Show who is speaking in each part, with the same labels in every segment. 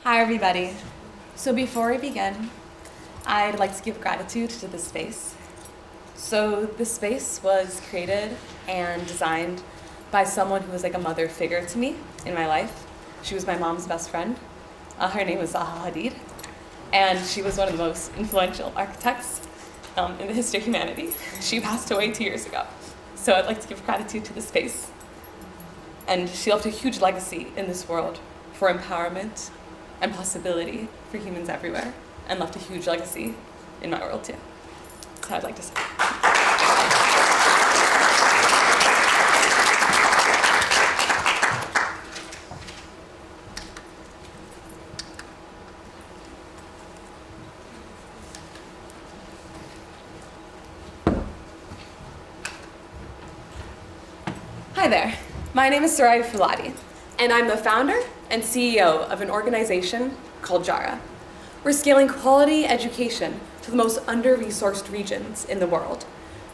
Speaker 1: Hi, everybody. So before we begin, I'd like to give gratitude to this space. So this space was created and designed by someone who was like a mother figure to me in my life. She was my mom's best friend. Her name was Soraya Fouladi, and she was one of the most influential architects in the history of humanity. She passed away 2 years ago. So I'd like to give gratitude to this space. And she left a huge legacy in this world for empowerment and possibility for humans everywhere, and left a huge legacy in my world too. So I'd like to say. Hi there, my name is Soraya Fouladi, and I'm the founder and CEO of an organization called Jara. We're scaling quality education to the most under-resourced regions in the world,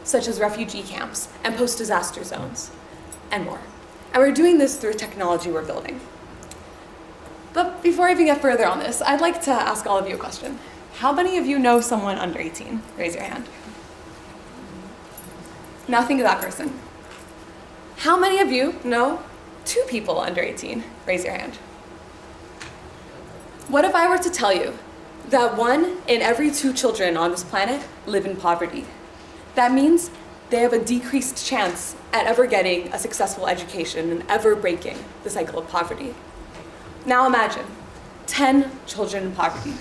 Speaker 1: such as refugee camps and post-disaster zones, and more. And we're doing this through technology we're building. But before I even get further on this, I'd like to ask all of you a question. How many of you know someone under 18? Raise your hand. Now think of that person. How many of you know 2 people under 18? Raise your hand. What if I were to tell you that 1 in every 2 children on this planet live in poverty? That means they have a decreased chance at ever getting a successful education and ever breaking the cycle of poverty. Now imagine 10 children in poverty.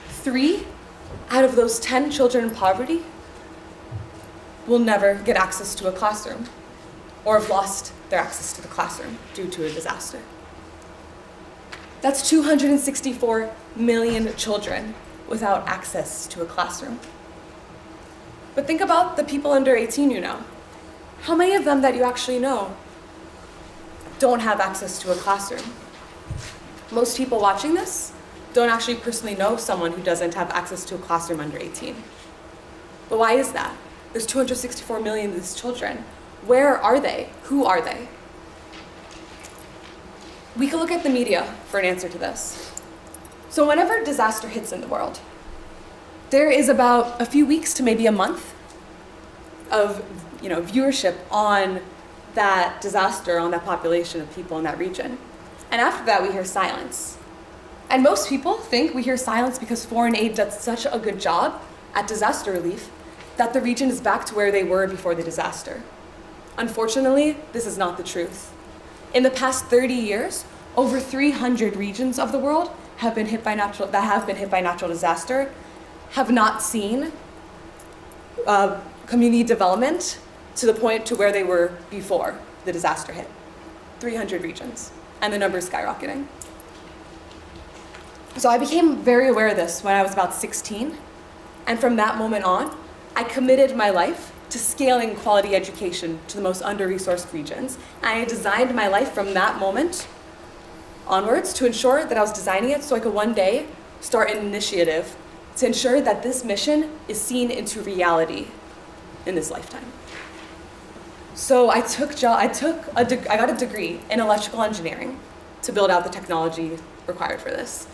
Speaker 1: 3 out of those 10 children in poverty will never get access to a classroom, or have lost their access to the classroom due to a disaster. That's 264 million children without access to a classroom. But think about the people under 18 you know. How many of them that you actually know don't have access to a classroom? Most people watching this don't actually personally know someone who doesn't have access to a classroom under 18. But why is that? There's 264 million of these children. Where are they? Who are they? We can look at the media for an answer to this. So whenever disaster hits in the world, there is about a few weeks to maybe a month of viewership on that disaster, on that population of people in that region. And after that, we hear silence. And most people think we hear silence because foreign aid does such a good job at disaster relief that the region is back to where they were before the disaster. Unfortunately, this is not the truth. In the past 30 years, over 300 regions of the world have been hit by natural disaster, have not seen community development to the point to where they were before the disaster hit. 300 regions, and the number is skyrocketing. So I became very aware of this when I was about 16, and from that moment on, I committed my life to scaling quality education to the most under-resourced regions. And I designed my life from that moment onwards to ensure that I was designing it so I could one day start an initiative to ensure that this mission is seen into reality in this lifetime. So I got a degree in electrical engineering to build out the technology required for this.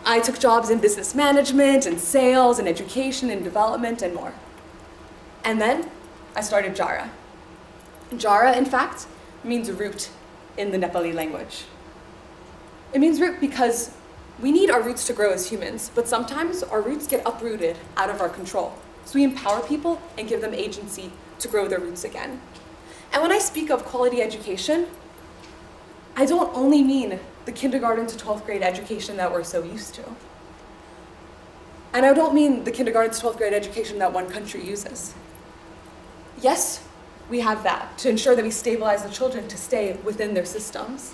Speaker 1: I took jobs in business management and sales and education and development and more. And then I started Jara. Jara, in fact, means root in the Nepali language. It means root because we need our roots to grow as humans, but sometimes our roots get uprooted out of our control. So we empower people and give them agency to grow their roots again. And when I speak of quality education, I don't only mean the kindergarten to 12th grade education that we're so used to. And I don't mean the kindergarten to 12th grade education that one country uses. Yes, we have that to ensure that we stabilize the children to stay within their systems.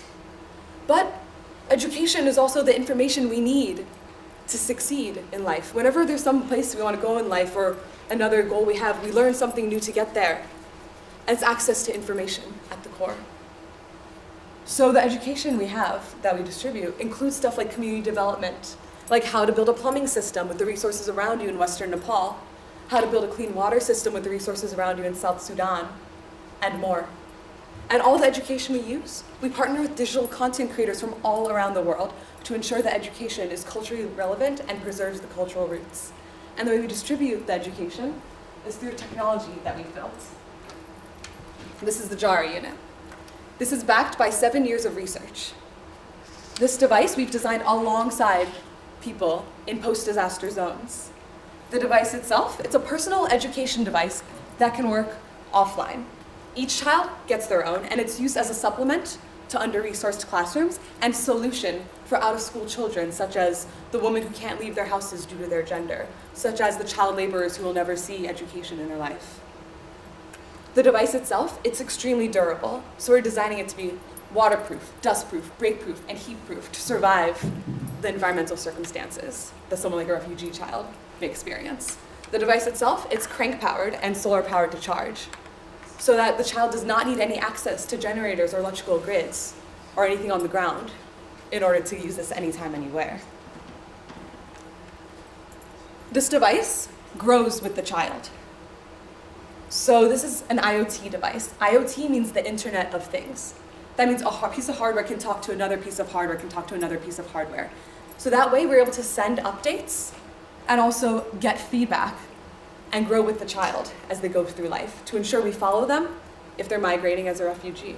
Speaker 1: But education is also the information we need to succeed in life. Whenever there's some place we want to go in life or another goal we have, we learn something new to get there. And it's access to information at the core. So the education we have that we distribute includes stuff like community development, like how to build a plumbing system with the resources around you in Western Nepal, how to build a clean water system with the resources around you in South Sudan, and more. And all the education we use, we partner with digital content creators from all around the world to ensure that education is culturally relevant and preserves the cultural roots. And the way we distribute the education is through technology that we've built. This is the Jara unit. This is backed by 7 years of research. This device we've designed alongside people in post-disaster zones. The device itself, it's a personal education device that can work offline. Each child gets their own, and it's used as a supplement to under-resourced classrooms and solution for out-of-school children, such as the women who can't leave their houses due to their gender, such as the child laborers who will never see education in their life. The device itself, it's extremely durable, so we're designing it to be waterproof, dustproof, breakproof, and heatproof to survive the environmental circumstances that someone like a refugee child may experience. The device itself, it's crank-powered and solar-powered to charge, so that the child does not need any access to generators or electrical grids or anything on the ground in order to use this anytime, anywhere. This device grows with the child. So this is an IoT device. IoT means the Internet of Things. That means a piece of hardware can talk to another piece of hardware, can talk to another piece of hardware. So that way we're able to send updates and also get feedback and grow with the child as they go through life, to ensure we follow them if they're migrating as a refugee,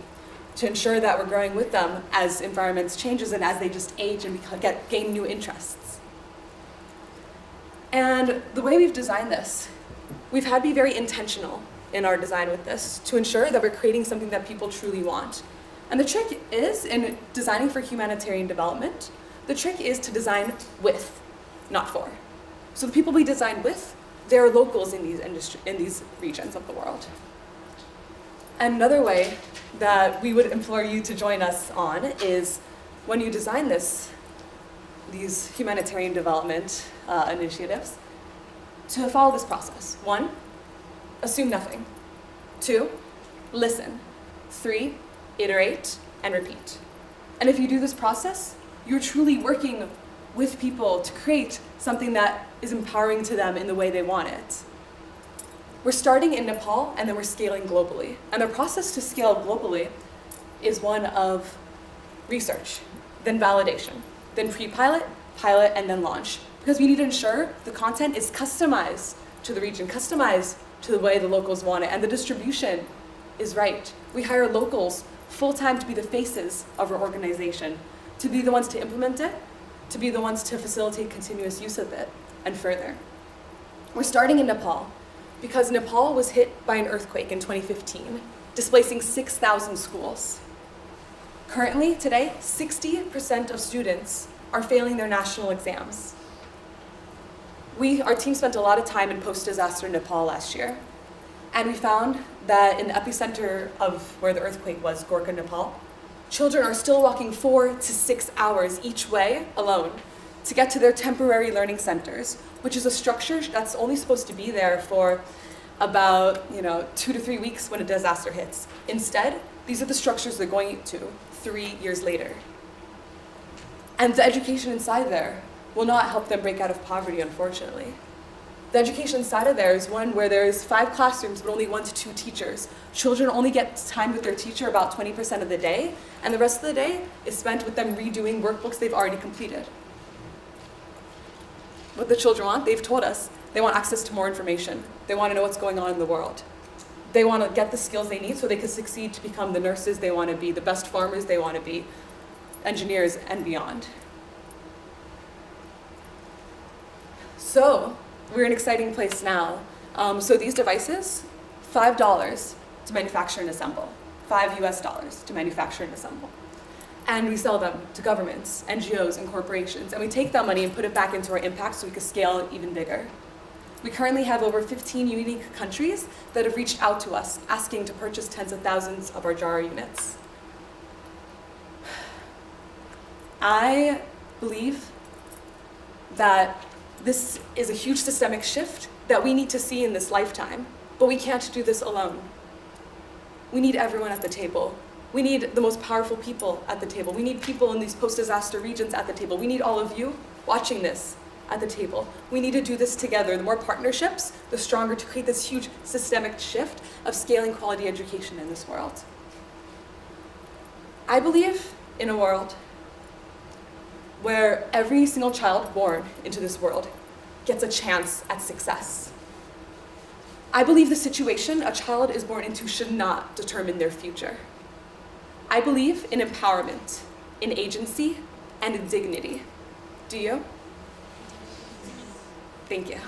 Speaker 1: to ensure that we're growing with them as environments changes and as they just age and gain new interests. And the way we've designed this, we've had to be very intentional in our design with this to ensure that we're creating something that people truly want. And the trick is, in designing for humanitarian development, the trick is to design with, not for. So the people we design with, they're locals in these regions of the world. And another way that we would implore you to join us on is when you design these humanitarian development initiatives, to follow this process. 1, assume nothing. 2, listen. 3, iterate and repeat. And if you do this process, you're truly working with people to create something that is empowering to them in the way they want it. We're starting in Nepal and then we're scaling globally. And the process to scale globally is one of research, then validation, then pre-pilot, pilot, and then launch. Because we need to ensure the content is customized to the region, customized to the way the locals want it, and the distribution is right. We hire locals full-time to be the faces of our organization, to be the ones to implement it, to be the ones to facilitate continuous use of it, and further. We're starting in Nepal because Nepal was hit by an earthquake in 2015, displacing 6,000 schools. Currently, today, 60% of students are failing their national exams. Our team spent a lot of time in post-disaster Nepal last year, and we found that in the epicenter of where the earthquake was, Gorkha, Nepal, children are still walking 4 to 6 hours each way alone to get to their temporary learning centers, which is a structure that's only supposed to be there for about 2 to 3 weeks when a disaster hits. Instead, these are the structures they're going to 3 years later. And the education inside there will not help them break out of poverty, unfortunately. The education inside of there is one where there's 5 classrooms, but only 1 to 2 teachers. Children only get time with their teacher about 20% of the day, and the rest of the day is spent with them redoing workbooks they've already completed. What the children want, they've told us, they want access to more information. They want to know what's going on in the world. They want to get the skills they need so they can succeed to become the nurses they want to be, the best farmers they want to be, engineers, and beyond. So, we're in an exciting place now. So these devices, $5 to manufacture and assemble. $5 US to manufacture and assemble. And we sell them to governments, NGOs, and corporations. And we take that money and put it back into our impact so we can scale it even bigger. We currently have over 15 unique countries that have reached out to us, asking to purchase tens of thousands of our Jara units. I believe that this is a huge systemic shift that we need to see in this lifetime, but we can't do this alone. We need everyone at the table. We need the most powerful people at the table. We need people in these post-disaster regions at the table. We need all of you watching this at the table. We need to do this together. The more partnerships, the stronger to create this huge systemic shift of scaling quality education in this world. I believe in a world where every single child born into this world gets a chance at success. I believe the situation a child is born into should not determine their future. I believe in empowerment, in agency, and in dignity. Do you? Thank you.